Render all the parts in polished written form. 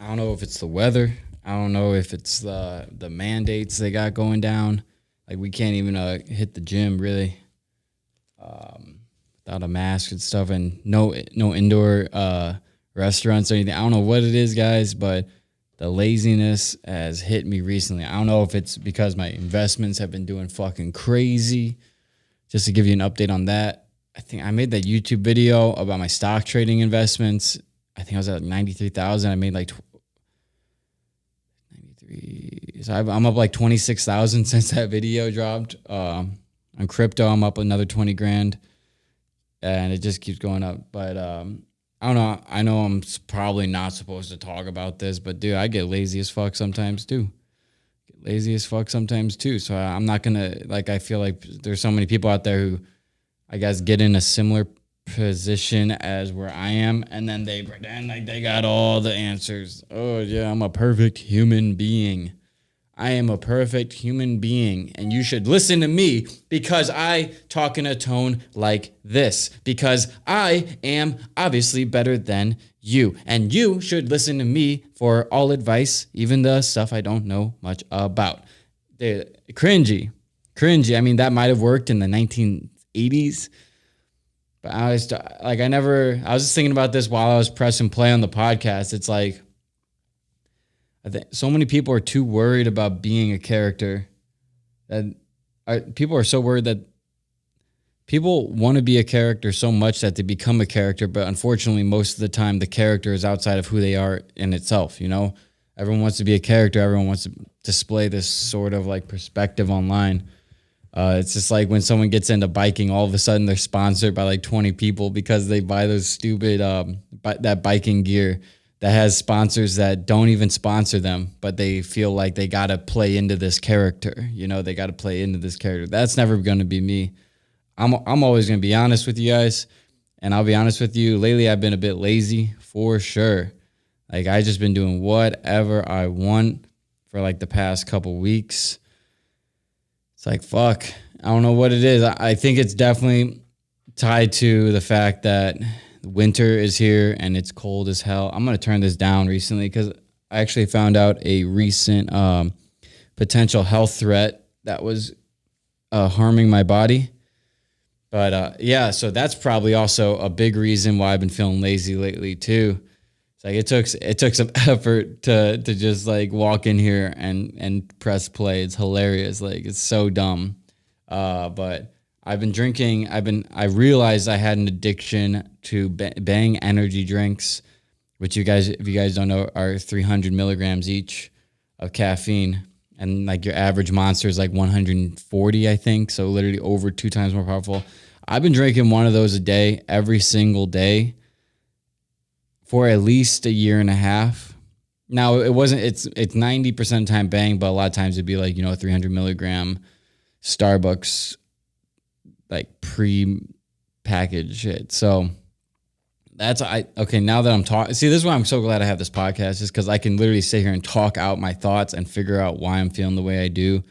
don't know if it's the weather. I don't know if it's the mandates they got going down. Like we can't even hit the gym really without a mask and stuff, and no indoor restaurants or anything. I don't know what it is, guys, but the laziness has hit me recently. I don't know if it's because my investments have been doing fucking crazy. Just to give you an update on that, I think I made that YouTube video about my stock trading investments. I think I was at 93,000. I made like 93. So I'm up like 26,000 since that video dropped. On crypto, I'm up another 20 grand, and it just keeps going up. But I don't know. I know I'm probably not supposed to talk about this, but dude, I get lazy as fuck sometimes too. So I'm not gonna I feel like there's so many people out there who, I guess, get in a similar position as where I am, and then they pretend like they got all the answers. Oh yeah, I'm a perfect human being. I am a perfect human being, and you should listen to me because I talk in a tone like this, because I am obviously better than you, and you should listen to me for all advice, even the stuff I don't know much about. Cringy. I mean, that might have worked in the 1980s, but I was just thinking about this while I was pressing play on the podcast. It's like, I think so many people are too worried about being a character that people are so worried that people want to be a character so much that they become a character. But unfortunately, most of the time, the character is outside of who they are in itself. You know, everyone wants to be a character. Everyone wants to display this sort of like perspective online. It's just like when someone gets into biking, all of a sudden they're sponsored by like 20 people because they buy those stupid, that biking gear that has sponsors that don't even sponsor them, but they feel like they got to play into this character. You know, they got to play into this character. That's never going to be me. I'm always going to be honest with you guys. And I'll be honest with you, lately I've been a bit lazy for sure. Like I just been doing whatever I want for like the past couple weeks. It's like, fuck, I don't know what it is. I think it's definitely tied to the fact that winter is here and it's cold as hell. I'm going to turn this down recently because I actually found out a recent potential health threat that was harming my body. But yeah, so that's probably also a big reason why I've been feeling lazy lately too. It's like it took some effort to just like walk in here and press play. It's hilarious. Like it's so dumb. But I've been drinking. I realized I had an addiction to Bang energy drinks, which if you guys don't know, are 300 milligrams each of caffeine. And like your average Monster is like 140, I think. So literally over 2 times more powerful. I've been drinking one of those a day, every single day, for at least a year and a half. Now it's 90% of the time Bang, but a lot of times it'd be like, 300 milligram Starbucks, like pre-packaged shit. So okay, now that I'm talking, see, this is why I'm so glad I have this podcast, is because I can literally sit here and talk out my thoughts and figure out why I'm feeling the way I do,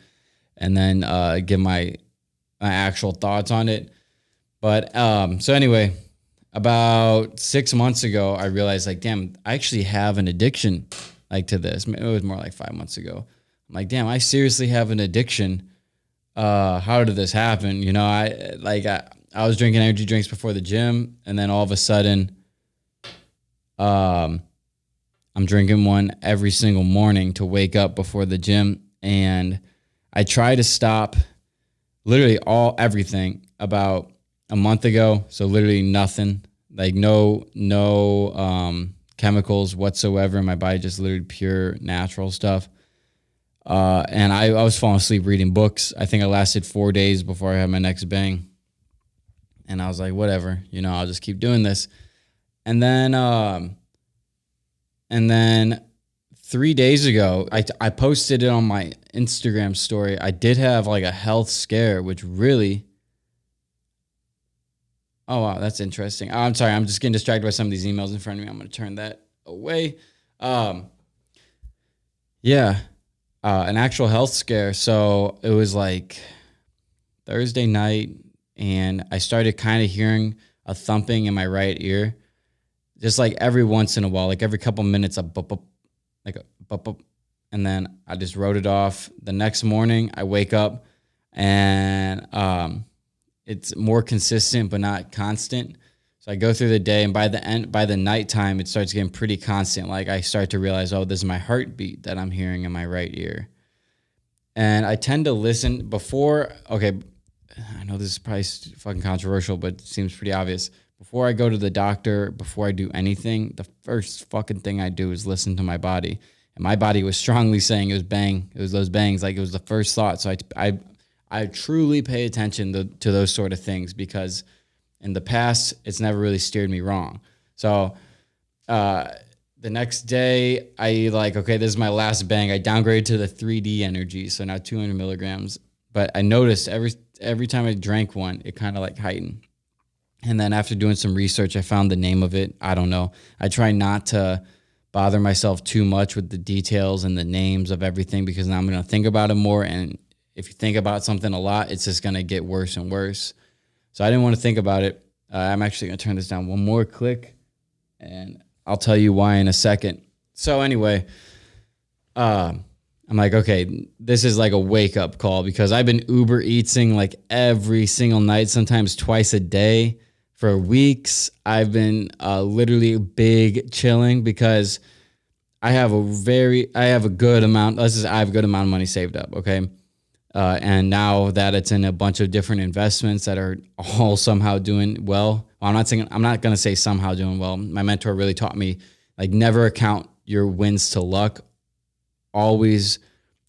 and then give my actual thoughts on it. But so anyway, about 6 months ago, I realized like, damn, I actually have an addiction like to this. It was more like 5 months ago. I'm like, damn, I seriously have an addiction. How did this happen? I was drinking energy drinks before the gym, and then all of a sudden, I'm drinking one every single morning to wake up before the gym. And I try to stop literally everything about a month ago. So literally nothing, like no chemicals whatsoever in my body, just literally pure natural stuff. And I was falling asleep reading books. I think I lasted 4 days before I had my next bang. And I was like, whatever, I'll just keep doing this. And then 3 days ago, I posted it on my Instagram story. I did have like a health scare, which really, oh wow, that's interesting. I'm sorry, I'm just getting distracted by some of these emails in front of me. I'm going to turn that away. An actual health scare. So it was like Thursday night, and I started kind of hearing a thumping in my right ear, just like every once in a while, like every couple minutes, a bup, bup, like a bup, bup, and then I just wrote it off. The next morning I wake up and it's more consistent but not constant. So I go through the day, and by the nighttime, it starts getting pretty constant. Like I start to realize, oh, this is my heartbeat that I'm hearing in my right ear. And I tend to listen before. Okay, I know this is probably fucking controversial, but it seems pretty obvious. Before I go to the doctor, before I do anything, the first fucking thing I do is listen to my body. And my body was strongly saying it was bang. It was those bangs. Like it was the first thought. So I truly pay attention to those sort of things, because in the past, it's never really steered me wrong. So the next day, I like, okay, this is my last bang. I downgraded to the 3D energy, so now 200 milligrams. But I noticed every time I drank one, it kind of like heightened. And then after doing some research, I found the name of it. I don't know. I try not to bother myself too much with the details and the names of everything, because now I'm going to think about it more. And if you think about something a lot, it's just going to get worse and worse. So I didn't want to think about it. I'm actually going to turn this down one more click, and I'll tell you why in a second. So anyway, I'm like, okay, this is like a wake-up call, because I've been Uber Eatsing like every single night, sometimes twice a day for weeks. I've been literally big chilling, because I have a good amount. I have a good amount of money saved up, okay? And now that it's in a bunch of different investments that are all somehow doing well. I'm not going to say somehow doing well. My mentor really taught me, like, never account your wins to luck. Always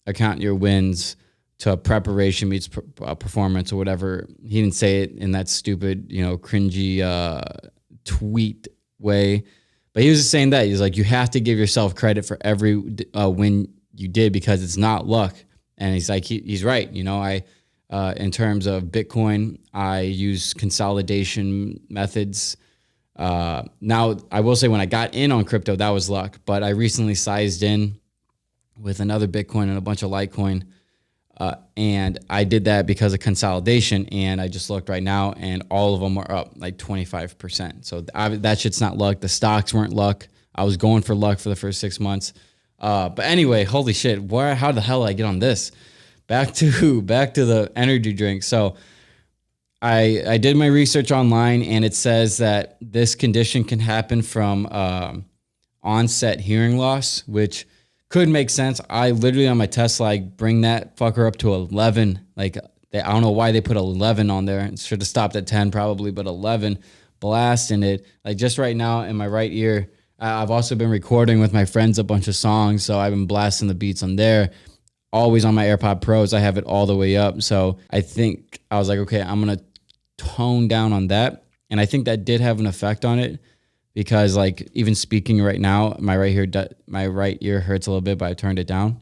account your wins to preparation meets performance, or whatever. He didn't say it in that stupid, cringy tweet way, but he was just saying that. He's like, you have to give yourself credit for every win you did, because it's not luck. And he's like, he's right. I in terms of Bitcoin, I use consolidation methods. Now, I will say, when I got in on crypto, that was luck. But I recently sized in with another Bitcoin and a bunch of Litecoin. And I did that because of consolidation. And I just looked right now, and all of them are up like 25%. So that shit's not luck. The stocks weren't luck. I was going for luck for the first 6 months. But anyway, holy shit, how the hell did I get on this? Back to the energy drink. So I did my research online, and it says that this condition can happen from onset hearing loss, which could make sense. I literally on my Tesla, I bring that fucker up to 11. Like, I don't know why they put 11 on there. It should have stopped at 10 probably, but 11, blasting it. Like, just right now in my right ear, I've also been recording with my friends a bunch of songs, so I've been blasting the beats on there. Always on my AirPod Pros, I have it all the way up. So I was like, okay, I'm going to tone down on that. And I think that did have an effect on it, because like even speaking right now, my right ear hurts a little bit, but I turned it down.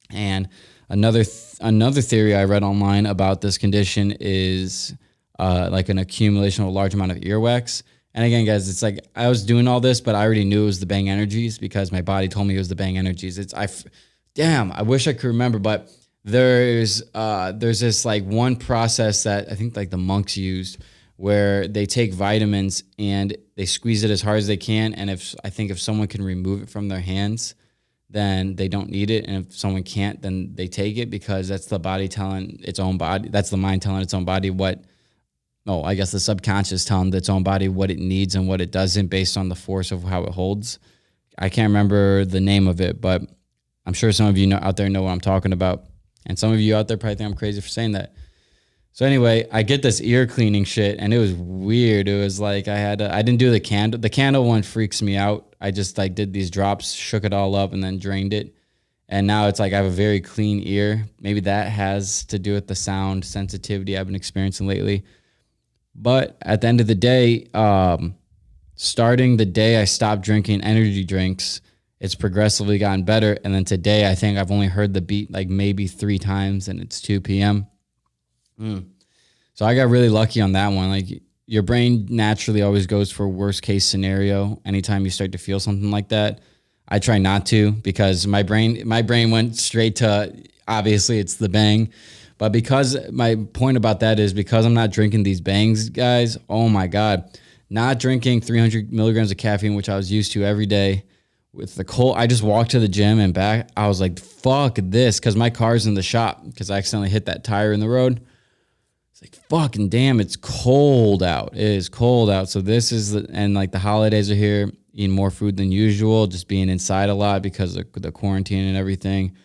And another theory I read online about this condition is like an accumulation of a large amount of earwax. And again, guys, it's like I was doing all this, but I already knew it was the Bang Energies, because my body told me it was the Bang Energies. I wish I could remember, but there's this like one process that I think like the monks used, where they take vitamins and they squeeze it as hard as they can. And if someone can remove it from their hands, then they don't need it. And if someone can't, then they take it, because that's the body telling its own body. That's the mind telling its own body I guess the subconscious telling its own body what it needs and what it doesn't, based on the force of how it holds. I can't remember the name of it, but I'm sure some of you out there know what I'm talking about. And some of you out there probably think I'm crazy for saying that. So anyway, I get this ear cleaning shit, and it was weird. It was like I didn't do the candle. The candle one freaks me out. I just like did these drops, shook it all up, and then drained it. And now it's like I have a very clean ear. Maybe that has to do with the sound sensitivity I've been experiencing lately. But at the end of the day, starting the day I stopped drinking energy drinks, it's progressively gotten better. And then today, I think I've only heard the beat like maybe 3 times, and it's 2 p.m. So I got really lucky on that one. Like, your brain naturally always goes for worst case scenario anytime you start to feel something like that. I try not to, because my brain went straight to, obviously it's the bang. But because my point about that is, because I'm not drinking these bangs, guys, oh my God, not drinking 300 milligrams of caffeine, which I was used to every day, with the cold. I just walked to the gym and back. I was like, fuck this, because my car's in the shop because I accidentally hit that tire in the road. It's like, fucking damn, it's cold out. It is cold out. So this is, and like the holidays are here, eating more food than usual, just being inside a lot because of the quarantine and everything.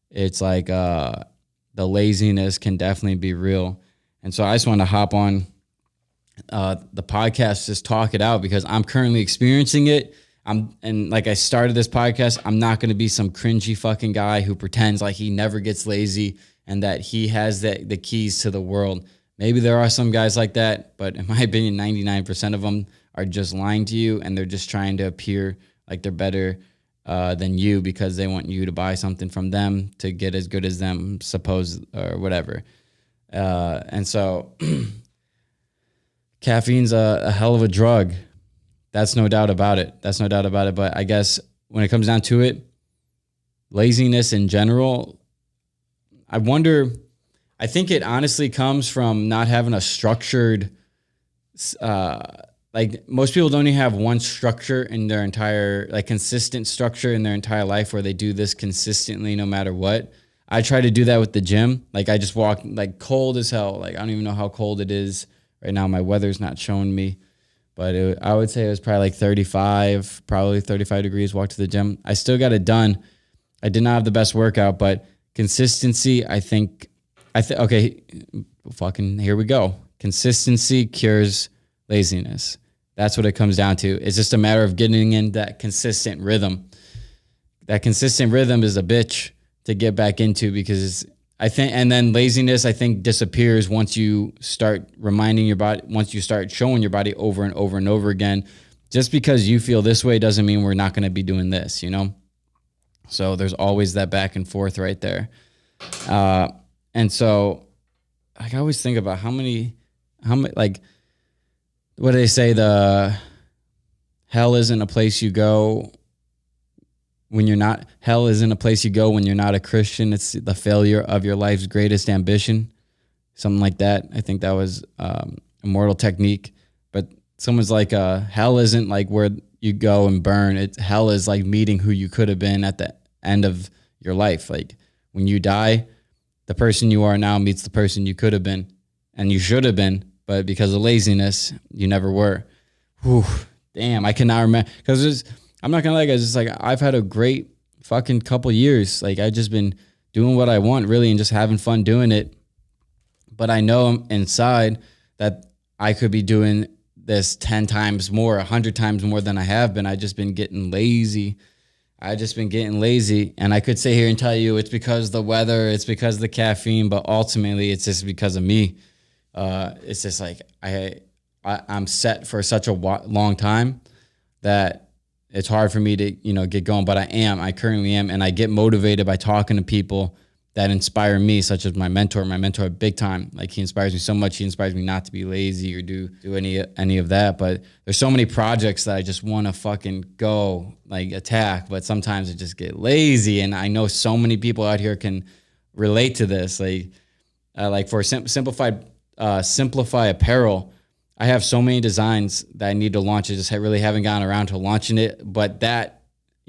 It's like the laziness can definitely be real. And so I just wanted to hop on the podcast, just talk it out because I'm currently experiencing it. And like I started this podcast, I'm not going to be some cringy fucking guy who pretends like he never gets lazy and that he has the keys to the world. Maybe there are some guys like that, but in my opinion, 99% of them are just lying to you and they're just trying to appear like they're better than you because they want you to buy something from them to get as good as them, suppose, or whatever. And so caffeine's a hell of a drug. That's no doubt about it. But I guess when it comes down to it, laziness in general, I think it honestly comes from not having a structured, like most people don't even have one structure in their entire, like consistent structure in their entire life where they do this consistently no matter what. I try to do that with the gym. Like I just walk like cold as hell. Like I don't even know how cold it is right now. My weather's not showing me. But I would say it was probably like 35 degrees, walk to the gym. I still got it done. I did not have the best workout, but consistency, okay, fucking here we go. Consistency cures laziness. That's what it comes down to. It's just a matter of getting in that consistent rhythm. That consistent rhythm is a bitch to get back into because and then laziness, I think, disappears once you start reminding your body, once you start showing your body over and over and over again. Just because you feel this way doesn't mean we're not going to be doing this, you know? So there's always that back and forth right there. And so like, I always think about how many, like, what do they say? The hell isn't a place you go when you're not, hell isn't a place you go when you're not a Christian. It's the failure of your life's greatest ambition. Something like that. I think that was Immortal Technique. But someone's like, hell isn't like where you go and burn. Hell is like meeting who you could have been at the end of your life. Like when you die, the person you are now meets the person you could have been and you should have been, but because of laziness, you never were. Whew, damn, I cannot remember. Because I'm not gonna lie, guys. It's like I've had a great fucking couple years. Like I've just been doing what I want, really, and just having fun doing it. But I know inside that I could be doing this 10 times more, 100 times more than I have been. I just been getting lazy. And I could sit here and tell you it's because of the weather, it's because of the caffeine, but ultimately it's just because of me. It's just like I'm set for such a long time that it's hard for me to, get going, but I currently am. And I get motivated by talking to people that inspire me, such as my mentor big time. Like he inspires me so much. He inspires me not to be lazy or do any of that. But there's so many projects that I just want to fucking go like attack, but sometimes I just get lazy. And I know so many people out here can relate to this. Like for Simplify Apparel, I have so many designs that I need to launch. I just really haven't gotten around to launching it. But that,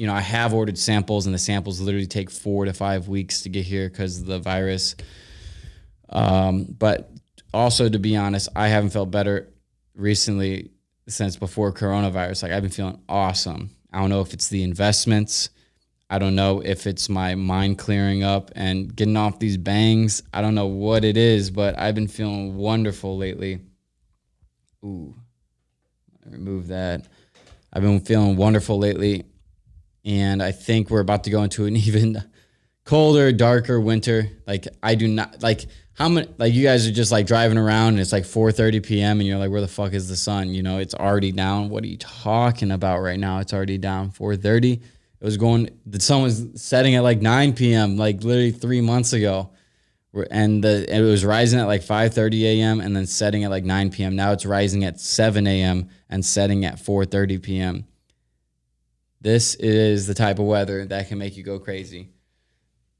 I have ordered samples, and the samples literally take 4 to 5 weeks to get here because of the virus. But also, to be honest, I haven't felt better recently since before coronavirus. Like I've been feeling awesome. I don't know if it's the investments. I don't know if it's my mind clearing up and getting off these bangs. I don't know what it is, but I've been feeling wonderful lately. Ooh, remove that. I've been feeling wonderful lately, and I think we're about to go into an even colder, darker winter. Like I do not like how many. Like you guys are just like driving around, and it's like 4:30 p.m. and you're like, where the fuck is the sun? It's already down. What are you talking about right now? It's already down 4:30. The sun was setting at like 9 p.m. like literally 3 months ago. And it was rising at like 5:30 a.m. and then setting at like 9 p.m. Now it's rising at 7 a.m. and setting at 4:30 p.m. This is the type of weather that can make you go crazy.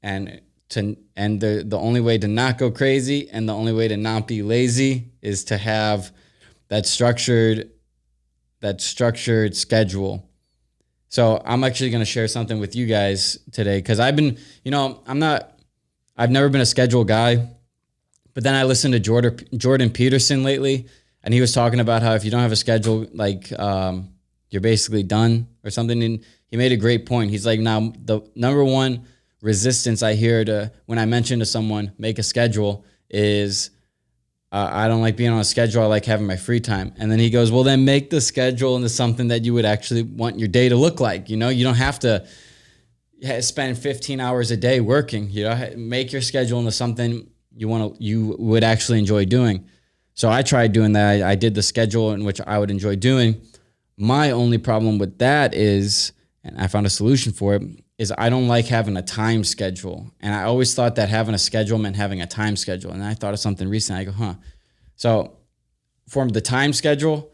And the only way to not go crazy and the only way to not be lazy is to have that structured schedule. So I'm actually going to share something with you guys today because I've been, I've never been a schedule guy, but then I listened to Jordan Peterson lately, and he was talking about how if you don't have a schedule, like you're basically done or something. And he made a great point. He's like, now the number one resistance I hear to when I mention to someone make a schedule is I don't like being on a schedule. I like having my free time. And then he goes, well, then make the schedule into something that you would actually want your day to look like. You don't have to spend 15 hours a day working. Make your schedule into something you would actually enjoy doing. So I tried doing that. I did the schedule in which I would enjoy doing. My only problem with that is, and I found a solution for it, is I don't like having a time schedule. And I always thought that having a schedule meant having a time schedule. And I thought of something recently. I go, So for the time schedule,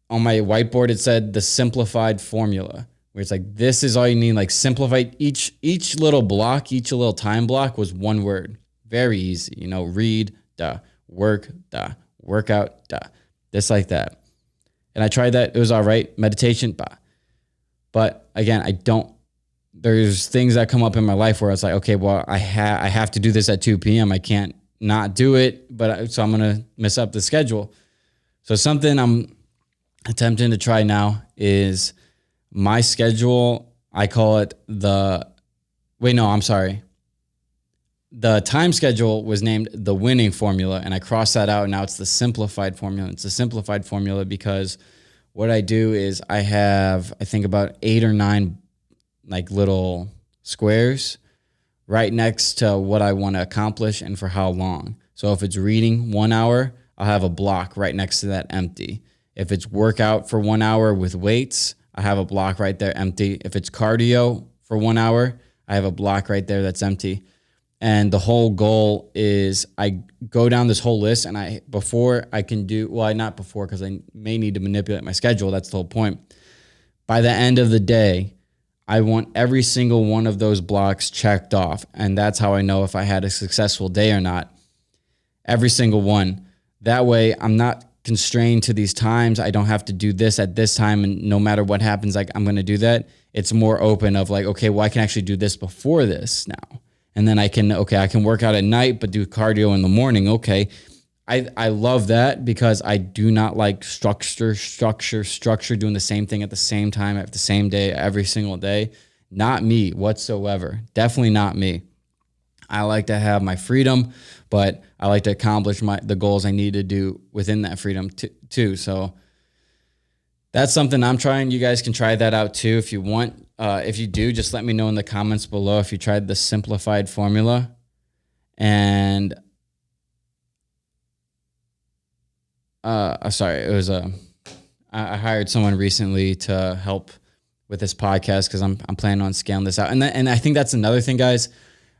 on my whiteboard, it said the simplified formula, where it's like, this is all you need. Like simplify each little block, each little time block was one word. Very easy. Read, work, workout, just like that. And I tried that. It was all right. Meditation, But again, there's things that come up in my life where it's like, okay, well, I have to do this at 2 p.m. I can't not do it, so I'm going to mess up the schedule. So something I'm attempting to try now is my schedule. I call it the time schedule was named the winning formula, and I crossed that out. And now it's the simplified formula. It's the simplified formula because what I do is I think about 8 or 9 like little squares right next to what I want to accomplish and for how long. So if it's reading 1 hour, I'll have a block right next to that empty. If it's workout for 1 hour with weights, I have a block right there empty. If it's cardio for 1 hour, I have a block right there that's empty. And the whole goal is I go down this whole list, and not before because I may need to manipulate my schedule. That's the whole point. By the end of the day, I want every single one of those blocks checked off. And that's how I know if I had a successful day or not. Every single one. That way I'm not constrained to these times. I don't have to do this at this time. And no matter what happens, like I'm going to do that. It's more open of like, okay, well, I can actually do this before this now. And then I can work out at night, but do cardio in the morning. Okay. I love that because I do not like structure, doing the same thing at the same time, at the same day, every single day. Not me whatsoever. Definitely not me. I like to have my freedom, but I like to accomplish the goals I need to do within that freedom too. So that's something I'm trying. You guys can try that out too if you want. If you do, just let me know in the comments below if you tried the simplified formula. And I hired someone recently to help with this podcast because I'm planning on scaling this out. And I think that's another thing, guys.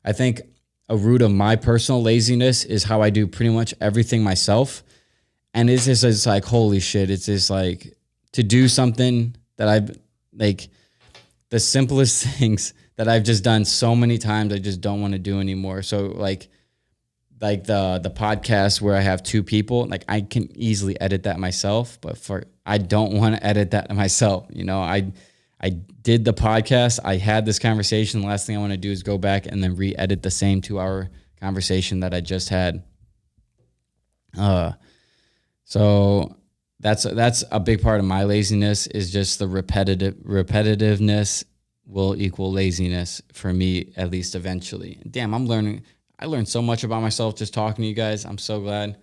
I think a root of my personal laziness is how I do pretty much everything myself. And it's like, holy shit. It's just like to do something that I've like the simplest things that I've just done so many times, I just don't want to do anymore. So like the podcast where I have 2 people, like I can easily edit that myself, but I don't want to edit that myself. I did the podcast. I had this conversation. The last thing I want to do is go back and then re-edit the same 2-hour conversation that I just had. So that's a big part of my laziness is just the repetitiveness will equal laziness for me, at least eventually. Damn, I learned so much about myself just talking to you guys. I'm so glad.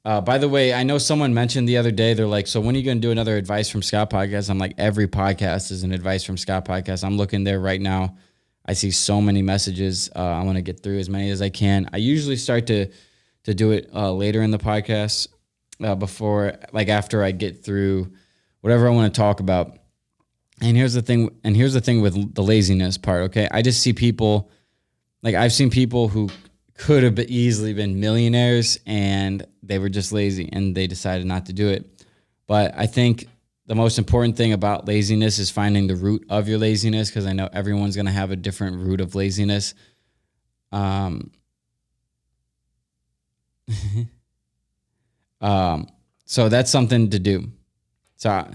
By the way, I know someone mentioned the other day, they're like, so when are you going to do another Advice from Scott podcast? I'm like, every podcast is an Advice from Scott podcast. I'm looking there right now. I see so many messages. I want to get through as many as I can. I usually start to do it later in the podcast after I get through whatever I want to talk about. And here's the thing with the laziness part, okay? I just see people, like I've seen people who could have easily been millionaires and they were just lazy and they decided not to do it. But I think the most important thing about laziness is finding the root of your laziness, because I know everyone's going to have a different root of laziness. So that's something to do. So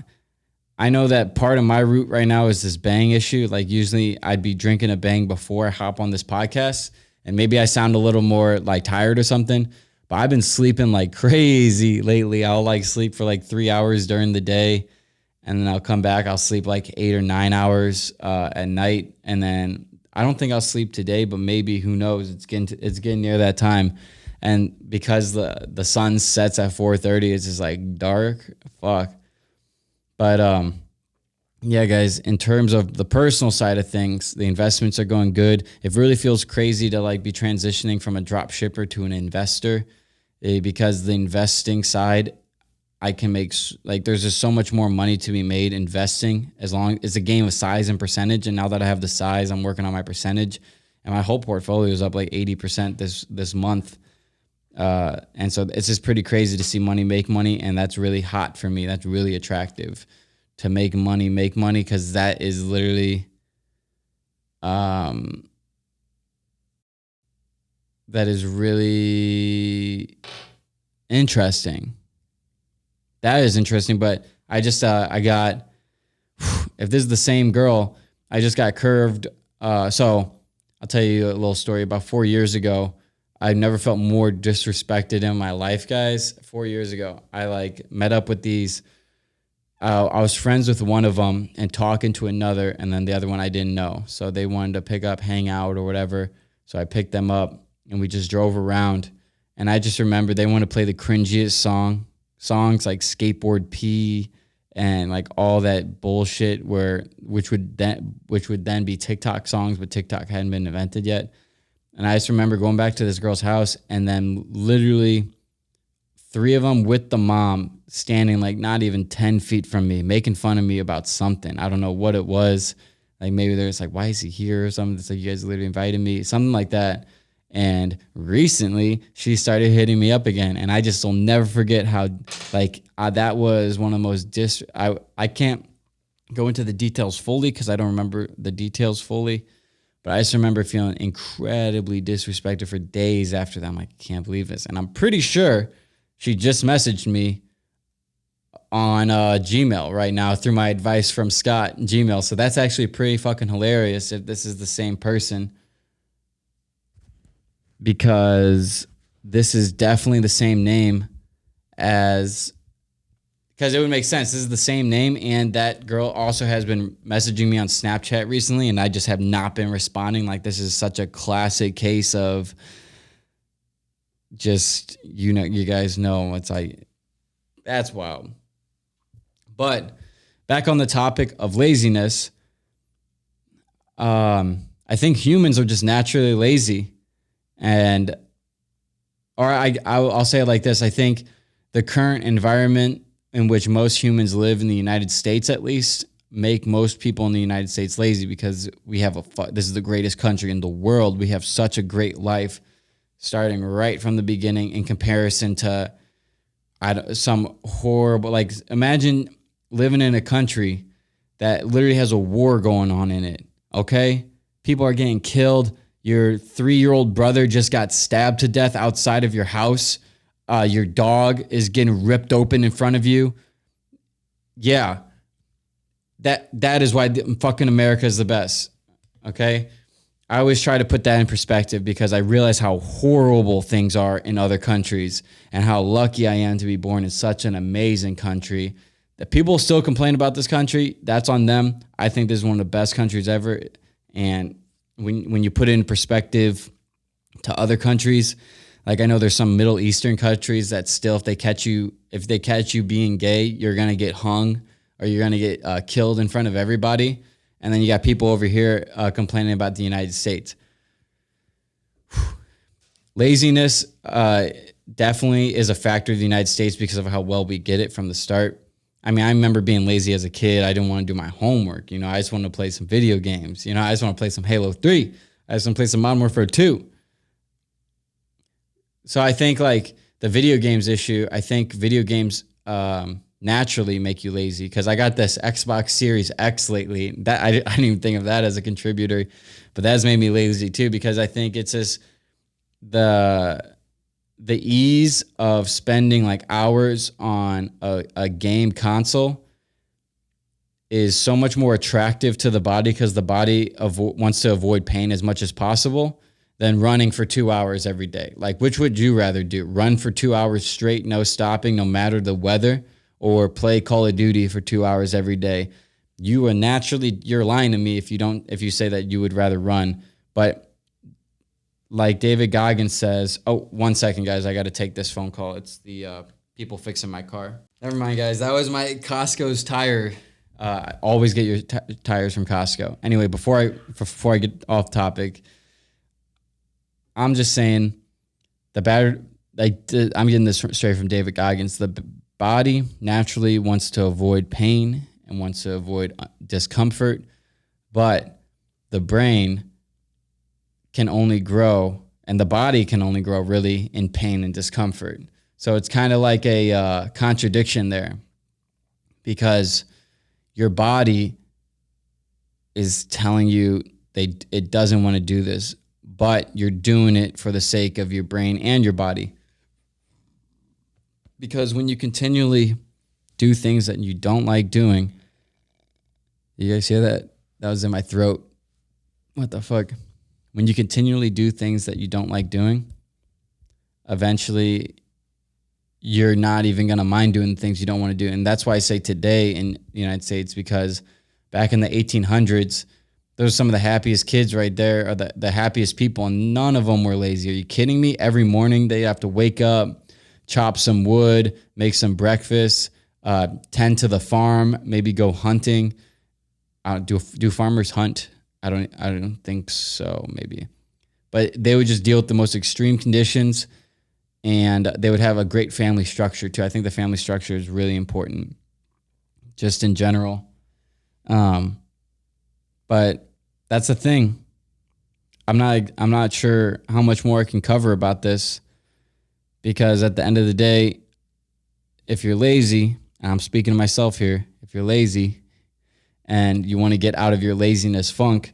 I know that part of my route right now is this bang issue. Like usually I'd be drinking a bang before I hop on this podcast, and maybe I sound a little more like tired or something, but I've been sleeping like crazy lately. I'll like sleep for like 3 hours during the day, and then I'll come back. I'll sleep like 8 or 9 hours at night, and then I don't think I'll sleep today, but maybe, who knows? It's getting near that time, and because the sun sets at 4:30, it's just like dark. Fuck. But yeah, guys, in terms of the personal side of things, the investments are going good. It really feels crazy to like be transitioning from a drop shipper to an investor, because the investing side, I can make like there's just so much more money to be made investing, as long it's a game of size and percentage. And now that I have the size, I'm working on my percentage, and my whole portfolio is up like 80% this month. And so it's just pretty crazy to see money make money, and that's really hot for me. That's really attractive, to make money, because that is literally, that is really interesting. That is interesting, but I just, I got, if this is the same girl, I just got curved. So I'll tell you a little story. About 4 years ago, I've never felt more disrespected in my life, guys. 4 years ago, I like met up with these. I was friends with one of them and talking to another, and then the other one I didn't know. So they wanted to pick up, hang out or whatever. So I picked them up, and we just drove around. And I just remember they want to play the cringiest songs like Skateboard P and like all that bullshit, which would then be TikTok songs, but TikTok hadn't been invented yet. And I just remember going back to this girl's house, and then literally 3 of them with the mom standing like not even 10 feet from me, making fun of me about something. I don't know what it was. Like maybe they're just like, why is he here or something? It's like, you guys literally invited me, something like that. And recently she started hitting me up again. And I just will never forget how like that was one of the most I can't go into the details fully because I don't remember the details fully. But I just remember feeling incredibly disrespected for days after that. I'm like, I can't believe this. And I'm pretty sure she just messaged me on Gmail right now through my advice from Scott Gmail. So that's actually pretty fucking hilarious if this is the same person, because this is definitely the same name as, because it would make sense. This is the same name, and that girl also has been messaging me on Snapchat recently, and I just have not been responding. Like, this is such a classic case of just, you guys know, it's like, that's wild. But back on the topic of laziness, I think humans are just naturally lazy. I'll say it like this. I think the current environment in which most humans live in the United States, at least, make most people in the United States lazy, because we have this is the greatest country in the world. We have such a great life starting right from the beginning in comparison to some horrible, like, imagine living in a country that literally has a war going on in it. Okay. People are getting killed. Your 3-year-old brother just got stabbed to death outside of your house. Your dog is getting ripped open in front of you. Yeah. That is why fucking America is the best. Okay. I always try to put that in perspective, because I realize how horrible things are in other countries and how lucky I am to be born in such an amazing country. That people still complain about this country, that's on them. I think this is one of the best countries ever. And when you put it in perspective to other countries, like I know there's some Middle Eastern countries that still, if they catch you being gay, you're going to get hung or you're going to get killed in front of everybody. And then you got people over here complaining about the United States. Laziness definitely is a factor of the United States because of how well we get it from the start. I mean, I remember being lazy as a kid. I didn't want to do my homework. I just wanted to play some video games. I just want to play some Halo 3. I just want to play some Modern Warfare 2. So I think like the video games issue, I think video games naturally make you lazy, because I got this Xbox Series X lately. That I didn't even think of that as a contributor, but that has made me lazy too, because I think it's just the ease of spending like hours on a game console is so much more attractive to the body because the body wants to avoid pain as much as possible than running for 2 hours every day. Like, which would you rather do? Run for 2 hours straight, no stopping, no matter the weather, or play Call of Duty for 2 hours every day? You're lying to me if you say that you would rather run. But like David Goggins says, oh, 1 second, guys, I got to take this phone call. It's the people fixing my car. Never mind, guys. That was my Costco's tire. Always get your tires from Costco. Anyway, before I get off topic, I'm just saying I'm getting this straight from David Goggins. The body naturally wants to avoid pain and wants to avoid discomfort, but the brain can only grow, and the body can only grow really in pain and discomfort. So it's kind of like a contradiction there, because your body is telling you it doesn't want to do this, but you're doing it for the sake of your brain and your body. Because when you continually do things that you don't like doing, you guys hear that? That was in my throat. What the fuck? When you continually do things that you don't like doing, eventually you're not even going to mind doing the things you don't want to do. And that's why I say today in the United States, because back in the 1800s, those are some of the happiest kids right there, or the happiest people, and none of them were lazy. Are you kidding me? Every morning they have to wake up, chop some wood, make some breakfast, tend to the farm, maybe go hunting. Do farmers hunt? I don't think so, maybe. But they would just deal with the most extreme conditions, and they would have a great family structure too. I think the family structure is really important, just in general. But that's the thing. I'm not sure how much more I can cover about this, because at the end of the day, if you're lazy, and I'm speaking to myself here, if you're lazy and you want to get out of your laziness funk,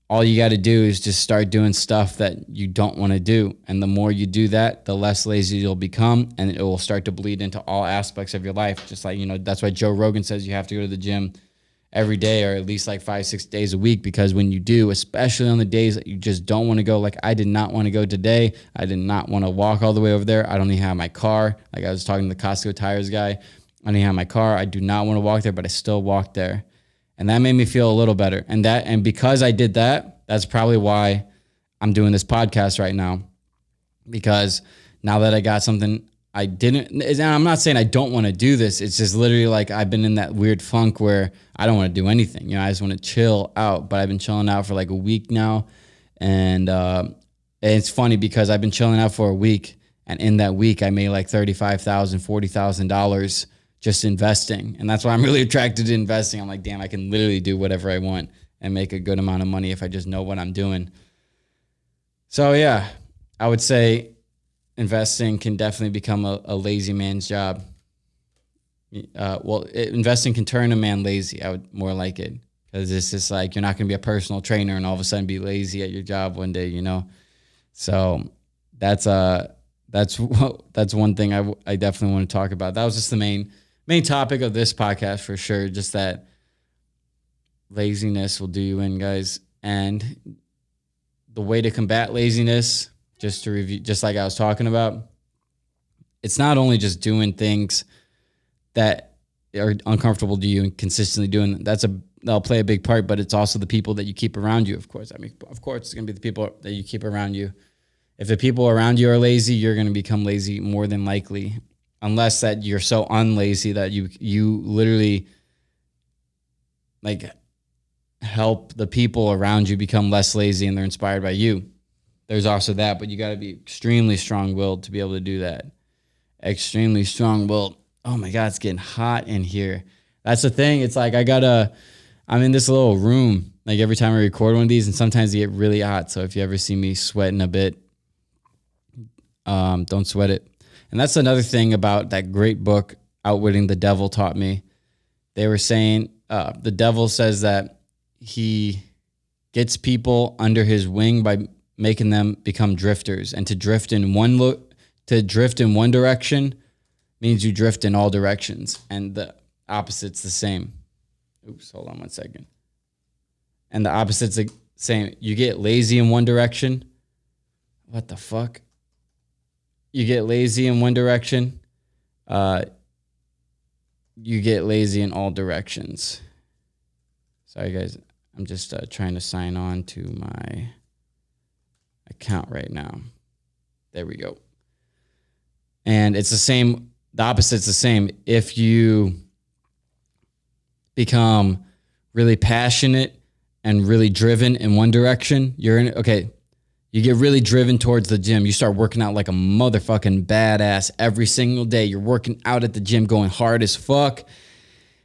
all you got to do is just start doing stuff that you don't want to do. And the more you do that, the less lazy you'll become, and it will start to bleed into all aspects of your life. Just like, that's why Joe Rogan says you have to go to the gym every day, or at least like 5-6 days a week, because when you do, especially on the days that you just don't want to go, like I did not want to go today. I did not want to walk all the way over there. I don't even have my car. Like I was talking to the Costco tires guy. I don't even have my car. I do not want to walk there, but I still walked there. And that made me feel a little better. And because I did that, that's probably why I'm doing this podcast right now. Because now that I got something I didn't, and I'm not saying I don't want to do this. It's just literally like I've been in that weird funk where I don't want to do anything. I just want to chill out. But I've been chilling out for like a week now. And it's funny because I've been chilling out for a week. And in that week, I made like $35,000, $40,000 just investing. And that's why I'm really attracted to investing. I'm like, damn, I can literally do whatever I want and make a good amount of money if I just know what I'm doing. So yeah, I would say investing can definitely become a lazy man's job. Investing can turn a man lazy. I would more like it, because it's just like you're not going to be a personal trainer and all of a sudden be lazy at your job one day, So that's one thing I definitely want to talk about. That was just the main topic of this podcast for sure. Just that laziness will do you in, guys. And the way to combat laziness, just to review, just like I was talking about, it's not only just doing things that are uncomfortable to you and consistently doing. That'll play a big part, but it's also the people that you keep around you, of course. I mean, of course, it's going to be the people that you keep around you. If the people around you are lazy, you're going to become lazy more than likely, unless that you're so unlazy that you literally like help the people around you become less lazy and they're inspired by you. There's also that, but you got to be extremely strong-willed to be able to do that. Extremely strong-willed. Oh my God, it's getting hot in here. That's the thing. It's like I'm in this little room, like every time I record one of these, and sometimes they get really hot. So if you ever see me sweating a bit, don't sweat it. And that's another thing about that great book, Outwitting the Devil, taught me. They were saying the devil says that he gets people under his wing by making them become drifters, and to drift in one direction means you drift in all directions, and the opposite's the same. Oops, hold on one second. And the opposite's the same. You get lazy in one direction. What the fuck? You get lazy in one direction. You get lazy in all directions. Sorry, guys. I'm just trying to sign on to my account right now. There we go. And it's the same. The opposite's the same. If you become really passionate and really driven in one direction, you get really driven towards the gym. You start working out like a motherfucking badass every single day. You're working out at the gym, going hard as fuck.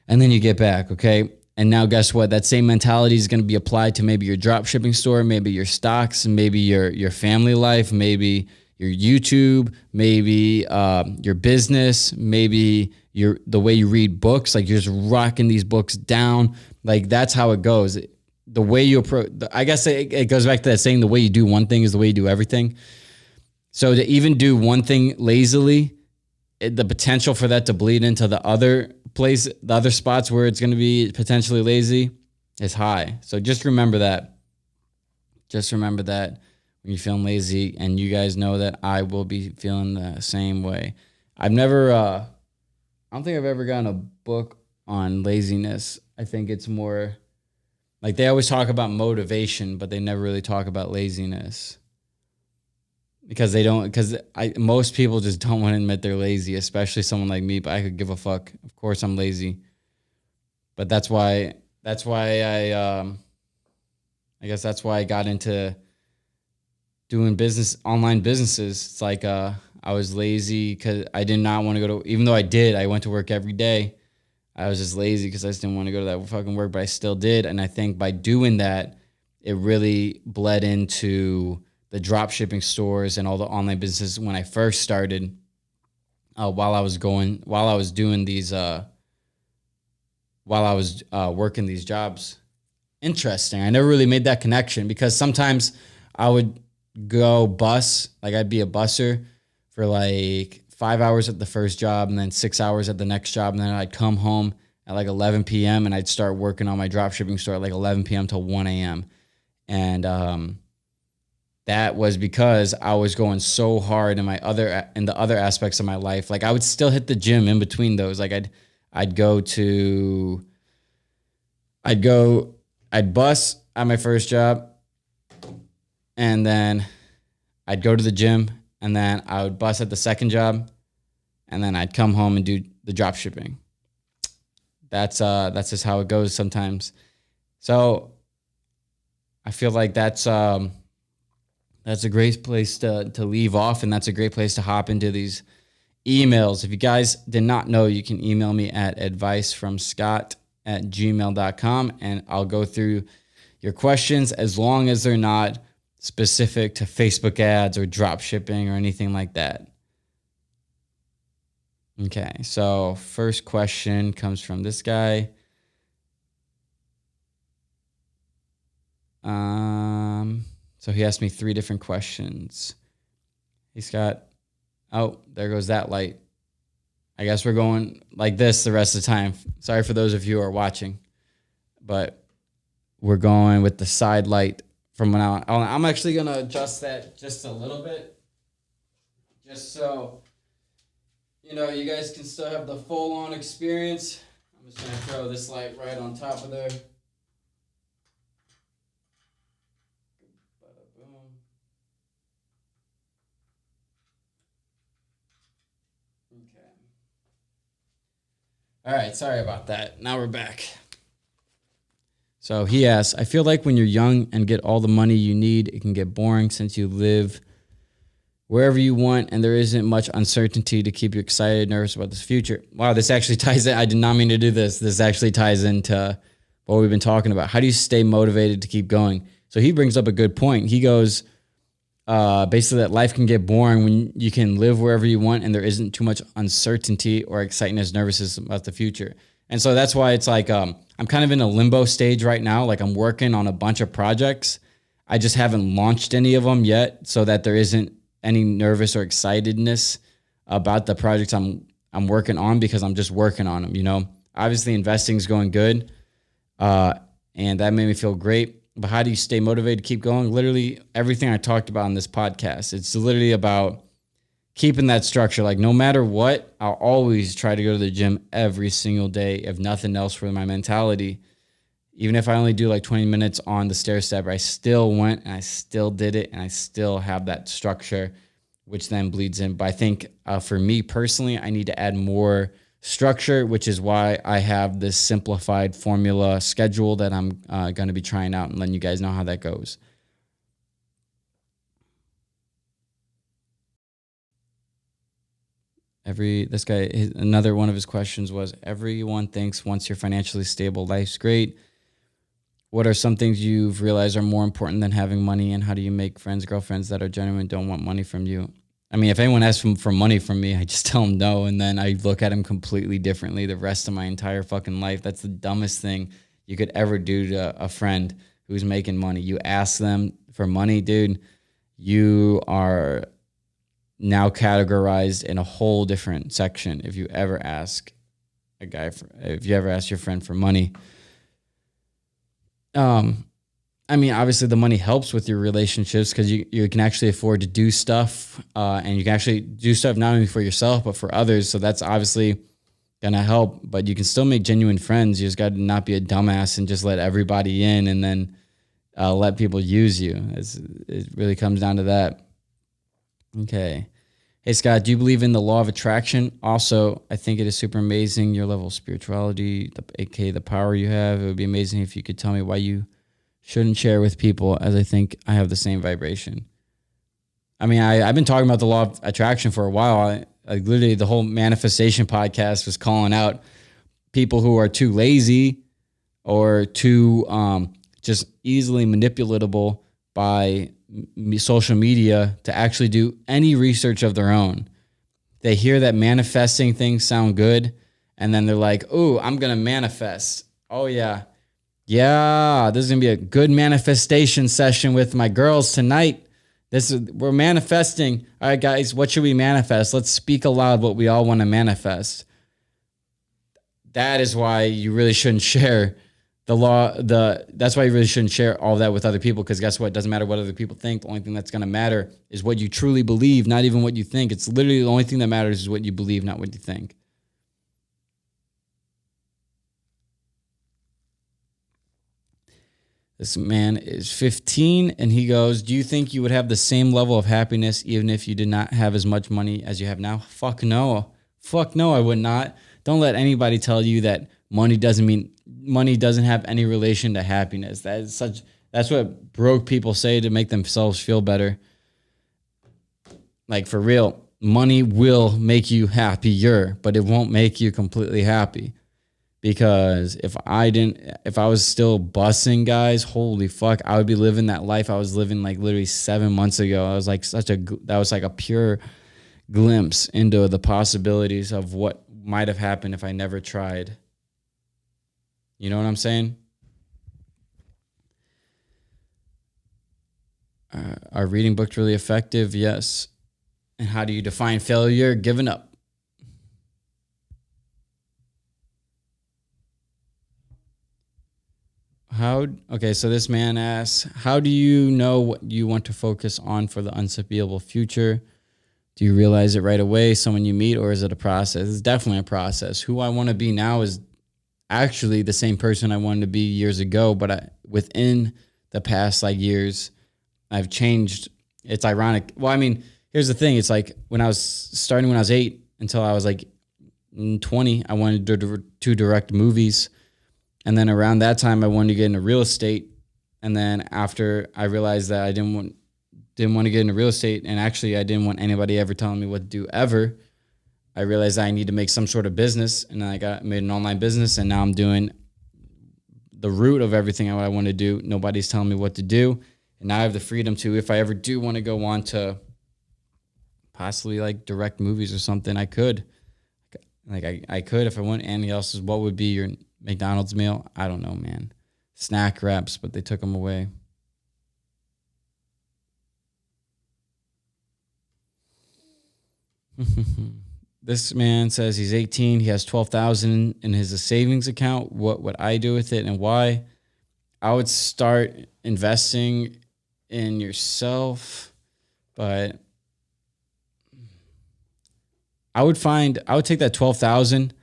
And then you get back, okay? And now guess what? That same mentality is going to be applied to maybe your drop shipping store, maybe your stocks, maybe your family life, maybe your YouTube, maybe your business, maybe the way you read books. Like you're just rocking these books down. Like that's how it goes. The way you approach, I guess it goes back to that saying, the way you do one thing is the way you do everything. So to even do one thing lazily, the potential for that to bleed into the other spots where it's going to be potentially lazy is high. So just remember that. Just remember that when you're feeling lazy, and you guys know that I will be feeling the same way. I don't think I've ever gotten a book on laziness. I think it's more like they always talk about motivation, but they never really talk about laziness. Because most people just don't want to admit they're lazy, especially someone like me, but I could give a fuck. Of course I'm lazy. But that's why I guess that's why I got into doing online businesses. It's like I was lazy because I did not want to go to, even though I went to work every day. I was just lazy because I just didn't want to go to that fucking work, but I still did. And I think by doing that, it really bled into the drop shipping stores and all the online businesses when I first started, while I was working these jobs. Interesting. I never really made that connection because sometimes I would go bus, like I'd be a busser for like 5 hours at the first job and then 6 hours at the next job. And then I'd come home at like 11 p.m. and I'd start working on my drop shipping store at like 11 p.m. till 1 a.m. And, that was because I was going so hard in the other aspects of my life. Like I would still hit the gym in between those. Like I'd bus at my first job, and then I'd go to the gym, and then I would bus at the second job, and then I'd come home and do the drop shipping. That's just how it goes sometimes. So I feel like that's a great place to leave off, and that's a great place to hop into these emails. If you guys did not know, you can email me at advicefromscott@gmail.com, and I'll go through your questions as long as they're not specific to Facebook ads or drop shipping or anything like that. Okay, so first question comes from this guy. So he asked me 3 different questions. Hey, Scott. Oh, there goes that light. I guess we're going like this the rest of the time. Sorry for those of you who are watching, but we're going with the side light from now on. I'm actually going to adjust that just a little bit, just so, you guys can still have the full-on experience. I'm just going to throw this light right on top of there. All right, sorry about that. Now we're back. So he asks, I feel like when you're young and get all the money you need, it can get boring since you live wherever you want and there isn't much uncertainty to keep you excited, nervous about this future. Wow, this actually ties in. I did not mean to do this. This actually ties into what we've been talking about. How do you stay motivated to keep going? So he brings up a good point. He goes, basically that life can get boring when you can live wherever you want and there isn't too much uncertainty or excitement, nervousness about the future. And so that's why it's like I'm kind of in a limbo stage right now. Like I'm working on a bunch of projects. I just haven't launched any of them yet, so that there isn't any nervous or excitedness about the projects I'm working on, because I'm just working on them. Obviously investing is going good. And that made me feel great. But how do you stay motivated to keep going? Literally everything I talked about in this podcast. It's literally about keeping that structure. Like no matter what, I'll always try to go to the gym every single day, if nothing else, for my mentality. Even if I only do like 20 minutes on the stair stepper, I still went and I still did it, and I still have that structure, which then bleeds in. But I think for me personally, I need to add more structure, which is why I have this simplified formula schedule that I'm going to be trying out and letting you guys know how that goes. Another one of his questions was, everyone thinks once you're financially stable, life's great. What are some things you've realized are more important than having money, and how do you make friends, girlfriends that are genuine and don't want money from you? I mean, if anyone asks for money from me, I just tell them no, and then I look at them completely differently the rest of my entire fucking life. That's the dumbest thing you could ever do to a friend who's making money. You ask them for money, dude, you are now categorized in a whole different section if you ever ask your friend for money. I mean, obviously the money helps with your relationships because you can actually afford to do stuff, and you can actually do stuff not only for yourself, but for others. So that's obviously going to help, but you can still make genuine friends. You just got to not be a dumbass and just let everybody in and then let people use you. It really comes down to that. Okay. Hey, Scott, do you believe in the law of attraction? Also, I think it is super amazing, your level of spirituality, aka the power you have. It would be amazing if you could tell me why you shouldn't share with people, as I think I have the same vibration. I mean, I've been talking about the law of attraction for a while. I literally, the whole manifestation podcast was calling out people who are too lazy or too just easily manipulatable by social media to actually do any research of their own. They hear that manifesting things sound good, and then they're like, "Oh, I'm gonna manifest. Oh yeah, this is gonna be a good manifestation session with my girls tonight. We're manifesting. All right, guys, what should we manifest? Let's speak aloud what we all want to manifest." That is why you really shouldn't share that's why you really shouldn't share all that with other people, because guess what? It doesn't matter what other people think. The only thing that's going to matter is what you truly believe, not even what you think. It's literally the only thing that matters is what you believe, not what you think. This man is 15, and he goes, do you think you would have the same level of happiness even if you did not have as much money as you have now? Fuck no. Fuck no, I would not. Don't let anybody tell you that money doesn't have any relation to happiness. That's what broke people say to make themselves feel better. Like, for real, money will make you happier, but it won't make you completely happy. Because if I was still bussing, guys, holy fuck, I would be living that life I was living like literally 7 months ago. I was like that was like a pure glimpse into the possibilities of what might have happened if I never tried. You know what I'm saying? Are reading books really effective? Yes. And how do you define failure? Giving up. So this man asks, how do you know what you want to focus on for the unforeseeable future? Do you realize it right away, someone you meet, or is it a process? It's definitely a process. Who I want to be now is actually the same person I wanted to be years ago, but within the past years, I've changed. It's ironic. Well, I mean, here's the thing. It's like when I was 8 until I was like 20, I wanted to direct movies. And then around that time, I wanted to get into real estate. And then after I realized that I didn't want to get into real estate, and actually I didn't want anybody ever telling me what to do ever, I realized I need to make some sort of business. And then I made an online business, and now I'm doing the root of everything I want to do. Nobody's telling me what to do. And now I have the freedom to, if I ever do want to go on to possibly direct movies or something, I could. I could if I want. Andy else's, what would be your McDonald's meal? I don't know, man. Snack wraps, but they took them away. This man says he's 18. He has 12,000 in his savings account. What would I do with it and why? I would start investing in yourself, but I would take that 12,000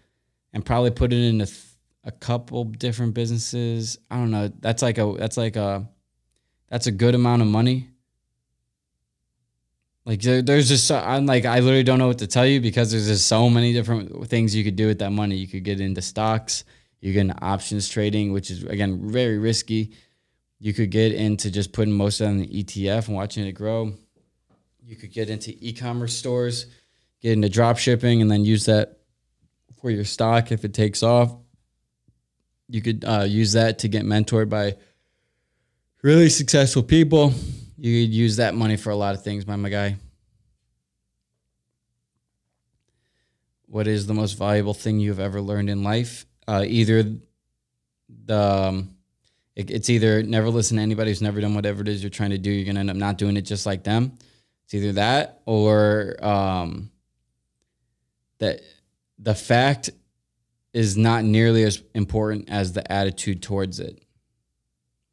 and probably put it into a couple different businesses. I don't know. That's a good amount of money. Like there's just I literally don't know what to tell you because there's just so many different things you could do with that money. You could get into stocks, you get into options trading, which is again very risky. You could get into just putting most of it on the ETF and watching it grow. You could get into e-commerce stores, get into drop shipping, and then use that for your stock if it takes off. You could use that to get mentored by really successful people. You could use that money for a lot of things, my guy. What is the most valuable thing you've ever learned in life? It's either never listen to anybody who's never done whatever it is you're trying to do. You're going to end up not doing it just like them. It's either that or that the fact is not nearly as important as the attitude towards it.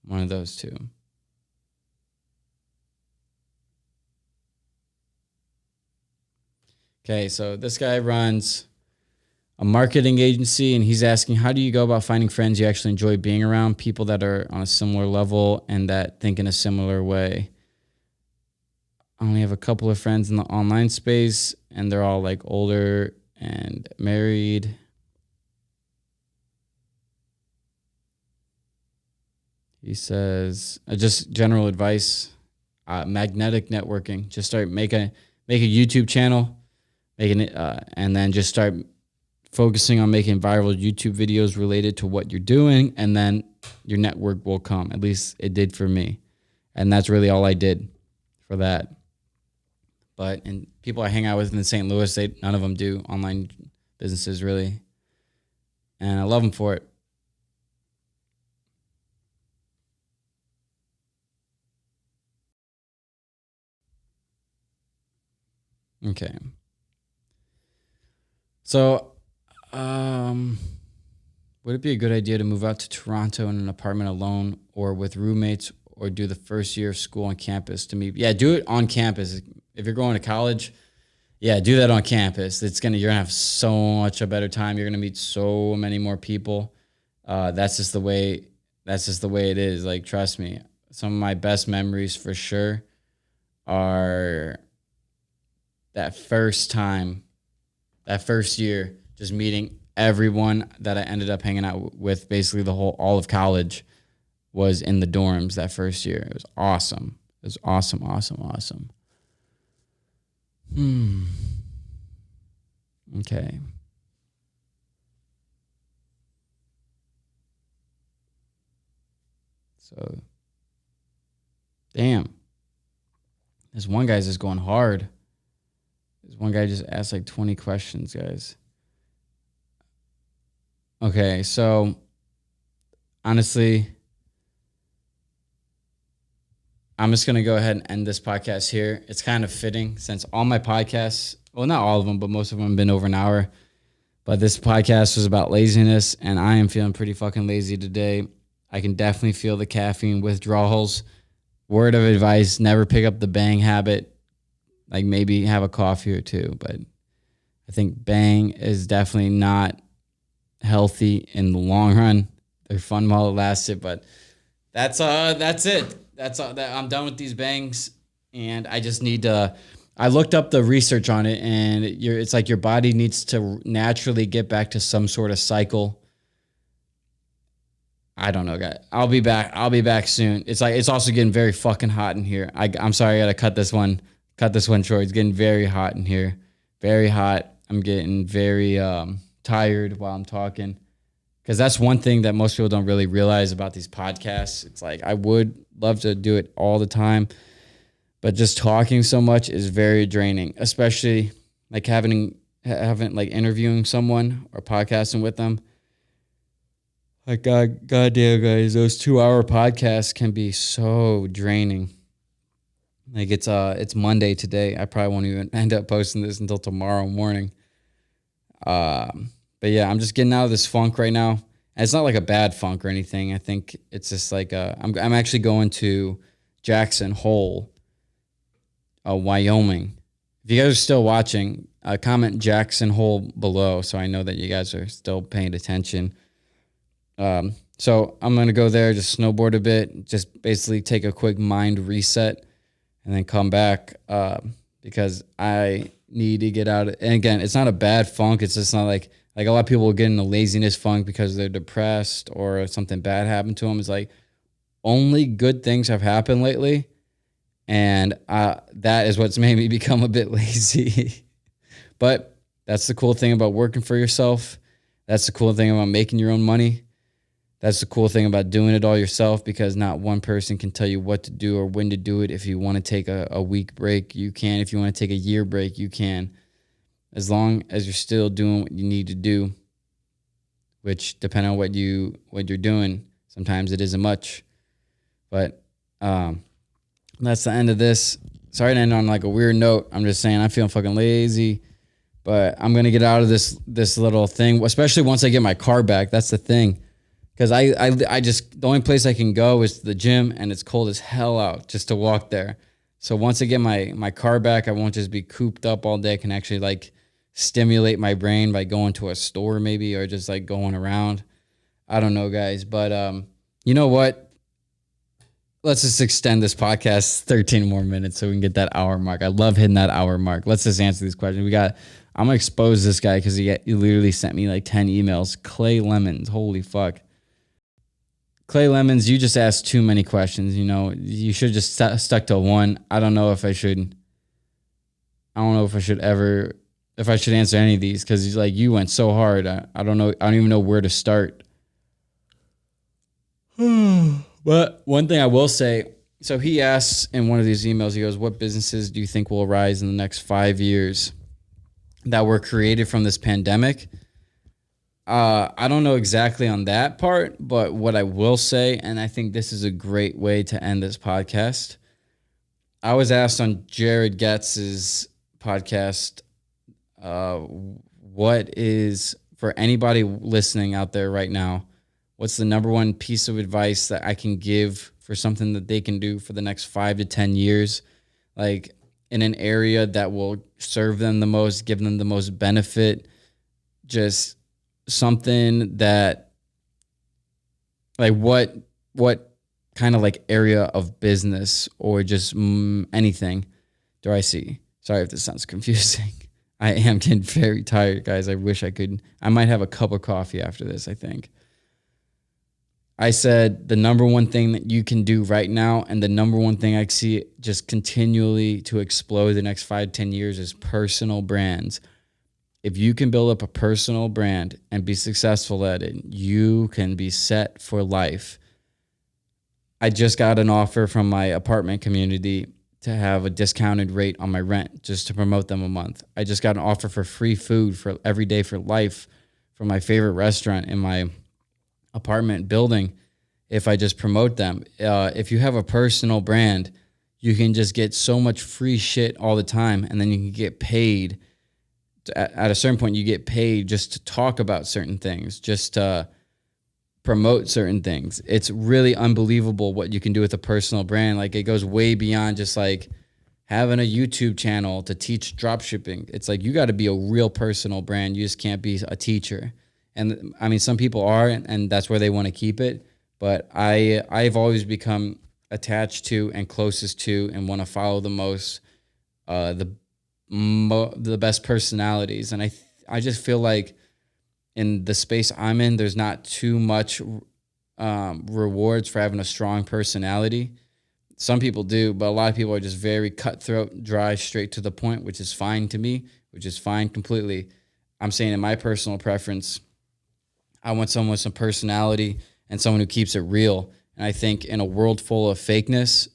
One of those two. Okay, so this guy runs a marketing agency, and he's asking, how do you go about finding friends you actually enjoy being around, people that are on a similar level and that think in a similar way? I only have a couple of friends in the online space, and they're all like older and married. He says, just general advice, magnetic networking. Just make a YouTube channel. And then just start focusing on making viral YouTube videos related to what you're doing, and then your network will come. At least it did for me. And that's really all I did for that. But and people I hang out with in St. Louis, none of them do online businesses really. And I love them for it. Okay. So, would it be a good idea to move out to Toronto in an apartment alone or with roommates, or do the first year of school on campus to meet? Yeah, do it on campus. If you're going to college, yeah, do that on campus. You're gonna have so much a better time. You're gonna meet so many more people. That's just the way it is. Like, trust me. Some of my best memories for sure are that first year, just meeting everyone that I ended up hanging out with, basically all of college was in the dorms that first year. It was awesome. It was awesome. Okay. So, damn. This one guy's just going hard. This one guy just asked like 20 questions, guys. Okay, so honestly, I'm just going to go ahead and end this podcast here. It's kind of fitting since all my podcasts, well, not all of them, but most of them have been over an hour. But this podcast was about laziness, and I am feeling pretty fucking lazy today. I can definitely feel the caffeine withdrawals. Word of advice, never pick up the bang habit. Like maybe have a coffee or two, but I think bang is definitely not healthy in the long run. They're fun while it lasted, but that's it. That's all. I'm done with these bangs, and I just need to. I looked up the research on it, and it's like your body needs to naturally get back to some sort of cycle. I don't know, guys. I'll be back soon. It's also getting very fucking hot in here. I'm sorry, I gotta cut this one short. It's getting very hot in here. Very hot. I'm getting very tired while I'm talking. Because that's one thing that most people don't really realize about these podcasts. It's like I would love to do it all the time, but just talking so much is very draining, especially like having like interviewing someone or podcasting with them. Like goddamn guys, those 2-hour podcasts can be so draining. Like it's Monday today. I probably won't even end up posting this until tomorrow morning. But yeah, I'm just getting out of this funk right now. And it's not like a bad funk or anything. I think it's just like I'm actually going to Jackson Hole, Wyoming. If you guys are still watching, comment Jackson Hole below so I know that you guys are still paying attention. So I'm going to go there, just snowboard a bit, just basically take a quick mind reset and then come back because I need to get out. And again, it's not a bad funk. It's just not like a lot of people will get in a laziness funk because they're depressed or something bad happened to them. It's like only good things have happened lately. And that is what's made me become a bit lazy. But that's the cool thing about working for yourself. That's the cool thing about making your own money. That's the cool thing about doing it all yourself, because not one person can tell you what to do or when to do it. If you want to take a week break, you can. If you want to take a year break, you can. As long as you're still doing what you need to do, which depending on what you're doing, sometimes it isn't much. But that's the end of this. Sorry to end on like a weird note. I'm just saying I'm feeling fucking lazy. But I'm going to get out of this little thing, especially once I get my car back. That's the thing. Because I just, the only place I can go is the gym, and it's cold as hell out just to walk there. So once I get my car back, I won't just be cooped up all day. I can actually like stimulate my brain by going to a store maybe, or just like going around. I don't know, guys. But you know what? Let's just extend this podcast 13 more minutes so we can get that hour mark. I love hitting that hour mark. Let's just answer these questions. I'm going to expose this guy because he literally sent me like 10 emails. Clay Lemons. Holy fuck. Clay Lemons, you just asked too many questions. You know, you should just stuck to one. I don't know if I should answer any of these, because like you went so hard. I don't know. I don't even know where to start. But one thing I will say, so he asks in one of these emails, he goes, what businesses do you think will arise in the next 5 years that were created from this pandemic? I don't know exactly on that part, but what I will say, and I think this is a great way to end this podcast. I was asked on Jared Getz's podcast, what is, for anybody listening out there right now, what's the number one piece of advice that I can give for something that they can do for the next 5 to 10 years, like in an area that will serve them the most, give them the most benefit, just something that, like what kind of like area of business or just anything do I see? Sorry if this sounds confusing. I am getting very tired, guys. I wish I might have a cup of coffee after this, I think. I said the number one thing that you can do right now, and the number one thing I see just continually to explode the next 5-10 years, is personal brands. If you can build up a personal brand and be successful at it, you can be set for life. I just got an offer from my apartment community to have a discounted rate on my rent just to promote them a month. I just got an offer for free food for every day for life from my favorite restaurant in my apartment building if I just promote them. If you have a personal brand, you can just get so much free shit all the time, and then you can get paid. At a certain point, you get paid just to talk about certain things, just to promote certain things. It's really unbelievable what you can do with a personal brand. Like, it goes way beyond just like having a YouTube channel to teach drop shipping. It's like you got to be a real personal brand. You just can't be a teacher. And I mean, some people are, and that's where they want to keep it. But I've always become attached to and closest to and want to follow the most the best personalities. And I just feel like in the space I'm in, there's not too much rewards for having a strong personality. Some people do, but a lot of people are just very cutthroat, dry, straight to the point, which is fine to me, which is fine completely. I'm saying in my personal preference, I want someone with some personality and someone who keeps it real. And I think in a world full of fakeness,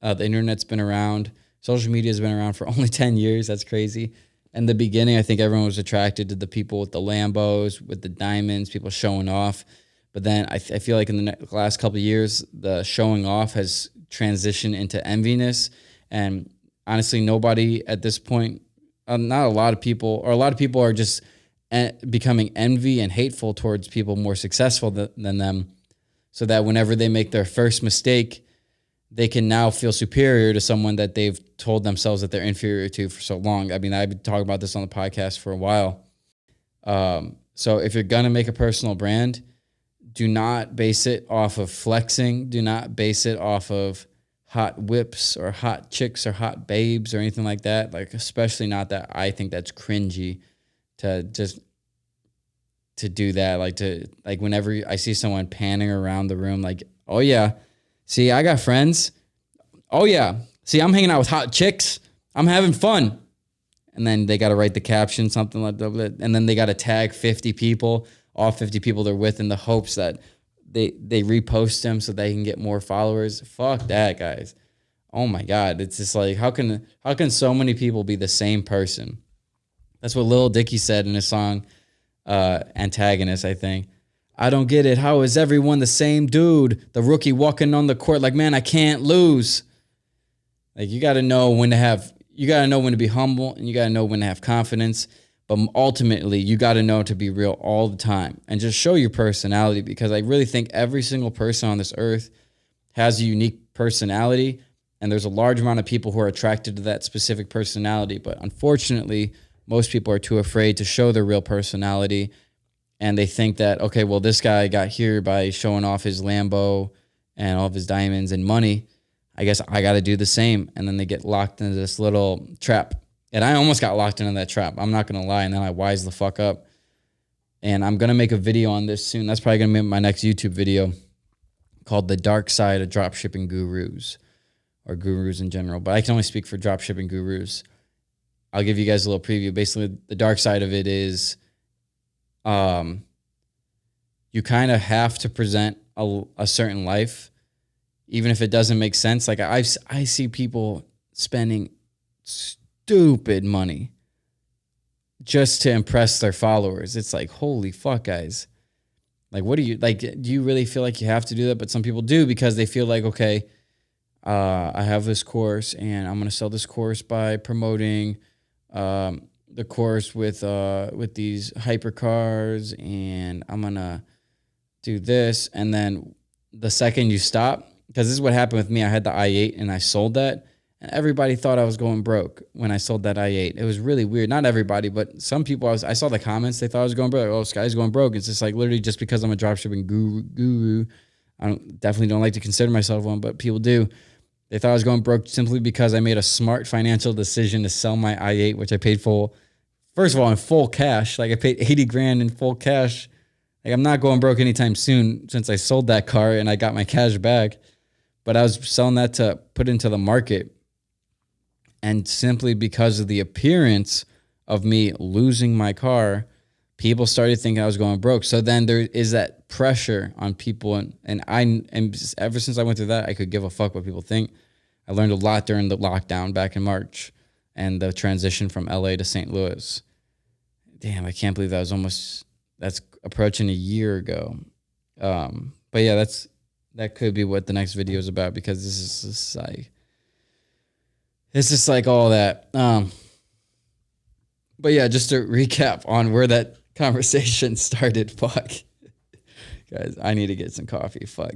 the internet's been around. Social media has been around for only 10 years. That's crazy. In the beginning, I think everyone was attracted to the people with the Lambos, with the diamonds, people showing off. But then I feel like in the last couple of years, the showing off has transitioned into enviness. And honestly, nobody at this point, not a lot of people, or a lot of people are just becoming envy and hateful towards people more successful than them, so that whenever they make their first mistake, they can now feel superior to someone that they've told themselves that they're inferior to for so long. I mean, I've been talking about this on the podcast for a while. So if you're going to make a personal brand, do not base it off of flexing. Do not base it off of hot whips or hot chicks or hot babes or anything like that. Like, especially not that. I think that's cringy to do that. Like whenever I see someone panning around the room, like, oh yeah, see, I got friends. Oh yeah, see, I'm hanging out with hot chicks. I'm having fun. And then they got to write the caption, something like that. And then they got to tag 50 people, all 50 people they're with, in the hopes that they repost them so they can get more followers. Fuck that, guys. Oh my God. It's just like, how can so many people be the same person? That's what Lil Dicky said in his song, Antagonist, I think. I don't get it. How is everyone the same dude? The rookie walking on the court like, man, I can't lose. Like, you got to know when to be humble, and you got to know when to have confidence. But ultimately, you got to know to be real all the time and just show your personality, because I really think every single person on this earth has a unique personality, and there's a large amount of people who are attracted to that specific personality. But unfortunately, most people are too afraid to show their real personality, and they think that, okay, well, this guy got here by showing off his Lambo and all of his diamonds and money. I guess I got to do the same. And then they get locked into this little trap. And I almost got locked into that trap. I'm not going to lie. And then I wised the fuck up. And I'm going to make a video on this soon. That's probably going to be my next YouTube video, called The Dark Side of Dropshipping Gurus, or gurus in general. But I can only speak for dropshipping gurus. I'll give you guys a little preview. Basically, the dark side of it is you kind of have to present a certain life, even if it doesn't make sense. Like, I see people spending stupid money just to impress their followers. It's like, holy fuck, guys. Like, what do you really feel like you have to do that? But some people do, because they feel like, okay, I have this course and I'm going to sell this course by promoting the course with these hypercars, and I'm going to do this. And then the second you stop, because this is what happened with me. I had the i8 and I sold that, and everybody thought I was going broke when I sold that i8. It was really weird. Not everybody, but some people, I saw the comments, they thought I was going broke. Oh, Sky's going broke. It's just like, literally, just because I'm a dropshipping guru. I definitely don't like to consider myself one, but people do. They thought I was going broke simply because I made a smart financial decision to sell my i8, which I paid first of all, in full cash. Like, I paid $80,000 in full cash. Like, I'm not going broke anytime soon, since I sold that car and I got my cash back. But I was selling that to put into the market. And simply because of the appearance of me losing my car, people started thinking I was going broke. So then there is that pressure on people. And ever since I went through that, I could give a fuck what people think. I learned a lot during the lockdown back in March and the transition from LA to St. Louis. Damn, I can't believe that's approaching a year ago. But yeah, that could be what the next video is about, because this is like all that. But yeah, just to recap on where that conversation started. Fuck, guys, I need to get some coffee. Fuck.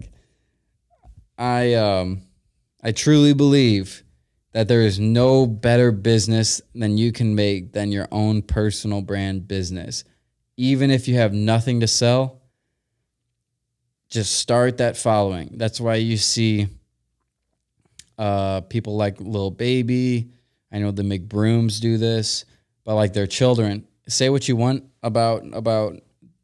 I truly believe that there is no better business than you can make than your own personal brand business. Even if you have nothing to sell, just start that following. That's why you see people like Lil Baby. I know the McBrooms do this, but like their children. Say what you want about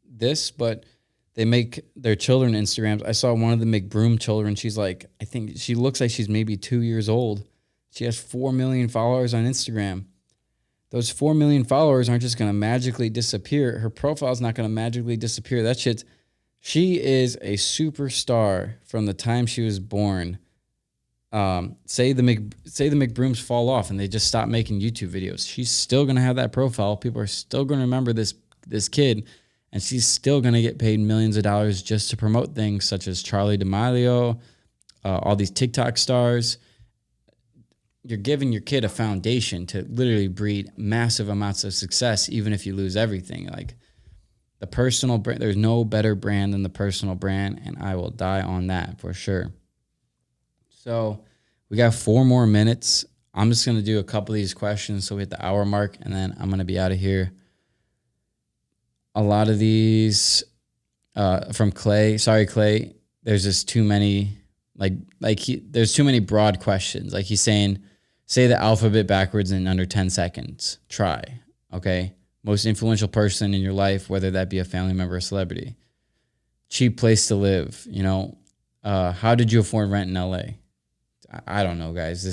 this, but they make their children Instagrams. I saw one of the McBroom children. She's like, I think she looks like she's maybe 2 years old. She has 4 million followers on Instagram. Those 4 million followers aren't just going to magically disappear. Her profile's not going to magically disappear. That shit's... She is a superstar from the time she was born. Say the McBrooms fall off and they just stop making YouTube videos. She's still going to have that profile. People are still going to remember this kid, and she's still going to get paid millions of dollars just to promote things such as Charlie D'Amelio, all these TikTok stars. You're giving your kid a foundation to literally breed massive amounts of success, even if you lose everything. Like, The personal brand, there's no better brand than the personal brand, and I will die on that for sure. So we got 4 more minutes. I'm just going to do a couple of these questions so we hit the hour mark, and then I'm going to be out of here. A lot of these from Clay. Sorry, Clay. There's just too many, there's too many broad questions. Like he's saying, say the alphabet backwards in under 10 seconds. Try, okay? Most influential person in your life, whether that be a family member or celebrity. Cheap place to live, you know. How did you afford rent in LA? I don't know, guys.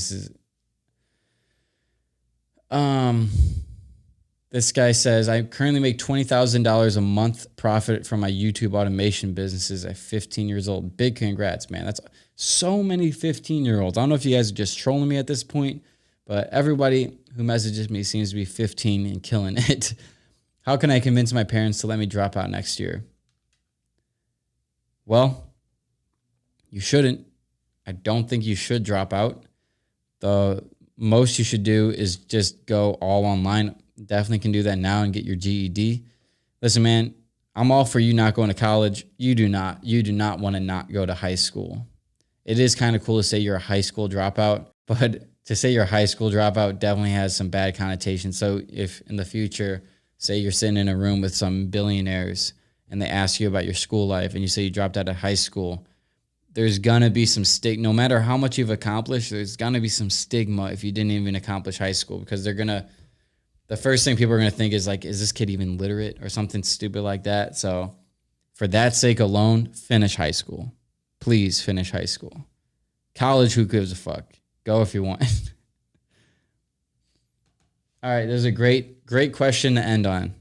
This guy says, I currently make $20,000 a month profit from my YouTube automation businesses at 15 years old. Big congrats, man. That's so many 15-year-olds. I don't know if you guys are just trolling me at this point, but everybody who messages me seems to be 15 and killing it. How can I convince my parents to let me drop out next year? Well, you shouldn't. I don't think you should drop out. The most you should do is just go all online. Definitely can do that now and get your GED. Listen, man, I'm all for you not going to college. You do not want to not go to high school. It is kind of cool to say you're a high school dropout, but to say you're a high school dropout definitely has some bad connotations. So if in the future, say you're sitting in a room with some billionaires and they ask you about your school life and you say you dropped out of high school, there's going to be some stigma. No matter how much you've accomplished, there's going to be some stigma if you didn't even accomplish high school, because the first thing people are going to think is like, is this kid even literate or something stupid like that? So for that sake alone, finish high school. Please finish high school. College, who gives a fuck? Go if you want. All right, there's a great question to end on.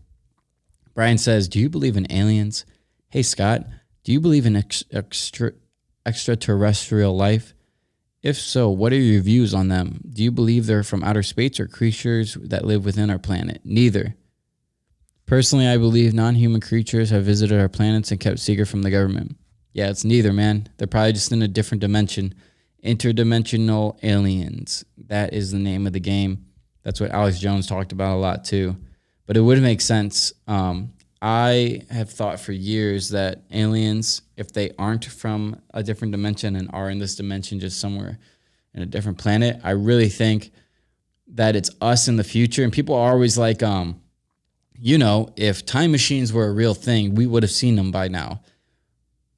Brian says, do you believe in aliens? Hey, Scott, do you believe in extraterrestrial life? If so, what are your views on them? Do you believe they're from outer space or creatures that live within our planet? Neither. Personally, I believe non-human creatures have visited our planets and kept secret from the government. Yeah, it's neither, man. They're probably just in a different dimension. Interdimensional aliens. That is the name of the game. That's what Alex Jones talked about a lot too. But it would make sense. I have thought for years that aliens, if they aren't from a different dimension and are in this dimension just somewhere in a different planet, I really think that it's us in the future. And people are always like, if time machines were a real thing, we would have seen them by now.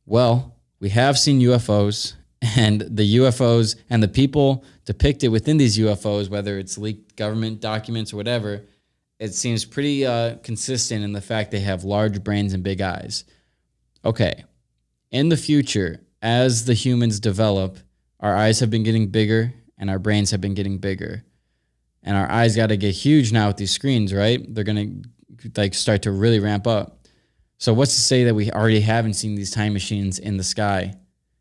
Well, we have seen UFOs, and the UFOs and the people depicted within these UFOs, whether it's leaked government documents or whatever, it seems pretty consistent in the fact they have large brains and big eyes. Okay, in the future, as the humans develop, our eyes have been getting bigger and our brains have been getting bigger. And our eyes got to get huge now with these screens, right? They're going to start to really ramp up. So what's to say that we already haven't seen these time machines in the sky?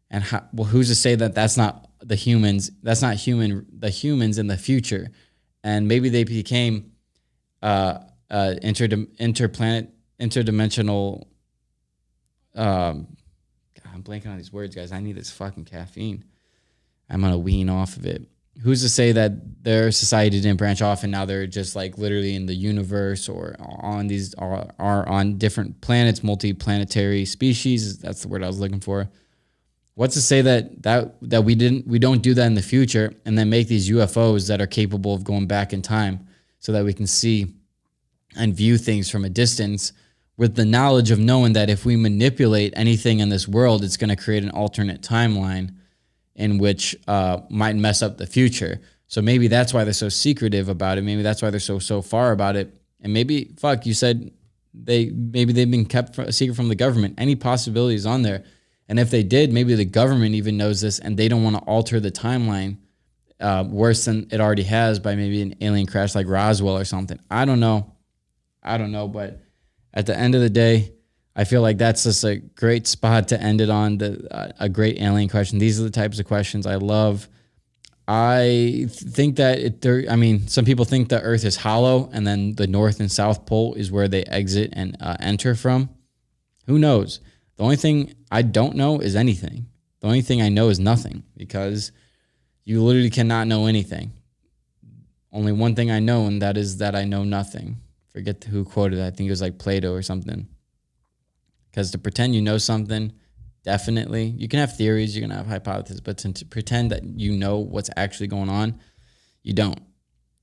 And who's to say that that's not the humans? That's not the humans in the future. And maybe they became interdimensional. God, I'm blanking on these words, guys. I need this fucking caffeine. I'm gonna wean off of it. Who's to say that their society didn't branch off and now they're just like literally in the universe or on these are on different planets, multiplanetary species? That's the word I was looking for. What's to say that we don't do that in the future and then make these UFOs that are capable of going back in time so that we can see and view things from a distance with the knowledge of knowing that if we manipulate anything in this world, it's going to create an alternate timeline in which might mess up the future. So maybe that's why they're so secretive about it. Maybe that's why they're so far about it. And maybe, you said maybe they've been kept a secret from the government. Any possibilities on there? And if they did, maybe the government even knows this and they don't want to alter the timeline worse than it already has by maybe an alien crash like Roswell or something. I don't know, but at the end of the day, I feel like that's just a great spot to end it on, a great alien question. These are the types of questions I love. I think that some people think the Earth is hollow and then the North and South Pole is where they exit and enter from. Who knows? The only thing I don't know is anything. The only thing I know is nothing, because you literally cannot know anything. Only one thing I know, and that is that I know nothing. Forget who quoted it. I think it was like Plato or something. Because to pretend you know something, definitely, you can have theories, you can have hypotheses, but to pretend that you know what's actually going on, you don't.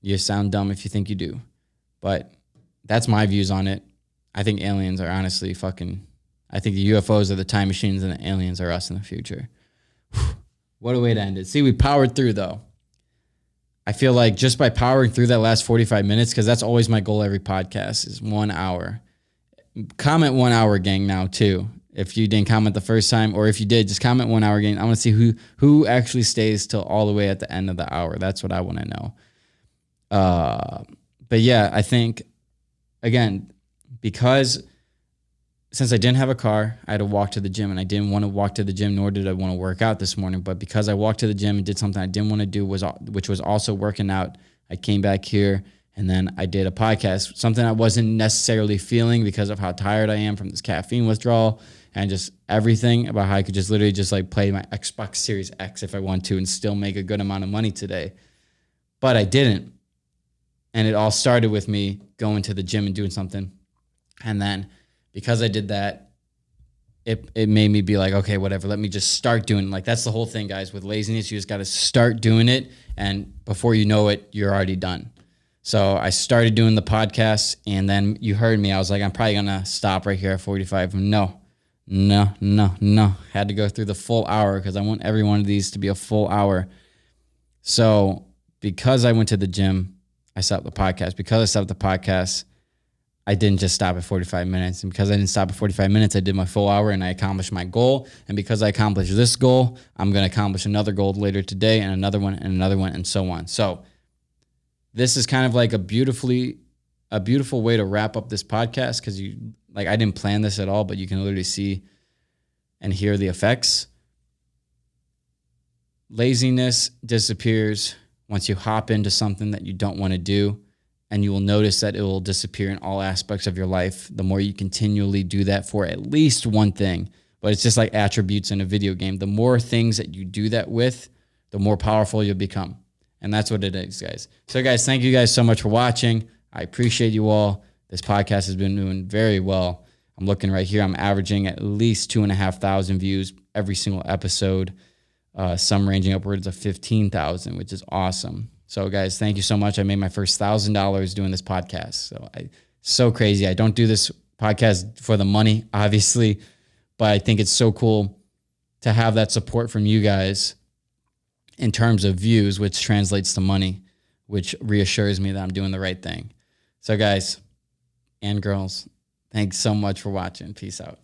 You sound dumb if you think you do. But that's my views on it. I think aliens are honestly I think the UFOs are the time machines and the aliens are us in the future. What a way to end it. See, we powered through though. I feel like just by powering through that last 45 minutes, because that's always my goal every podcast is 1 hour. Comment 1 hour, gang, now too. If you didn't comment the first time, or if you did, just comment 1 hour, gang. I want to see who actually stays till all the way at the end of the hour. That's what I want to know. But yeah, I think, again, because since I didn't have a car, I had to walk to the gym, and I didn't want to walk to the gym, nor did I want to work out this morning. But because I walked to the gym and did something I didn't want to do, which was also working out, I came back here and then I did a podcast, something I wasn't necessarily feeling because of how tired I am from this caffeine withdrawal and just everything about how I could just literally just like play my Xbox Series X if I want to and still make a good amount of money today. But I didn't. And it all started with me going to the gym and doing something. And then because I did that, it made me be like, okay, whatever, let me just start doing it. Like, that's the whole thing, guys. With laziness, you just got to start doing it. And before you know it, you're already done. So I started doing the podcast, and then you heard me. I was like, I'm probably going to stop right here at 45. No. Had to go through the full hour because I want every one of these to be a full hour. So because I went to the gym, I stopped the podcast. Because I stopped the podcast, I didn't just stop at 45 minutes. And because I didn't stop at 45 minutes, I did my full hour and I accomplished my goal. And because I accomplished this goal, I'm going to accomplish another goal later today and another one and so on. So this is kind of like a beautiful way to wrap up this podcast, because I didn't plan this at all, but you can literally see and hear the effects. Laziness disappears once you hop into something that you don't want to do. And you will notice that it will disappear in all aspects of your life the more you continually do that for at least one thing. But it's just like attributes in a video game. The more things that you do that with, the more powerful you'll become. And that's what it is, guys. So, guys, thank you guys so much for watching. I appreciate you all. This podcast has been doing very well. I'm looking right here. I'm averaging at least 2,500 views every single episode. Some ranging upwards of 15,000, which is awesome. So, guys, thank you so much. I made my first $1,000 doing this podcast. So crazy. I don't do this podcast for the money, obviously, but I think it's so cool to have that support from you guys in terms of views, which translates to money, which reassures me that I'm doing the right thing. So, guys and girls, thanks so much for watching. Peace out.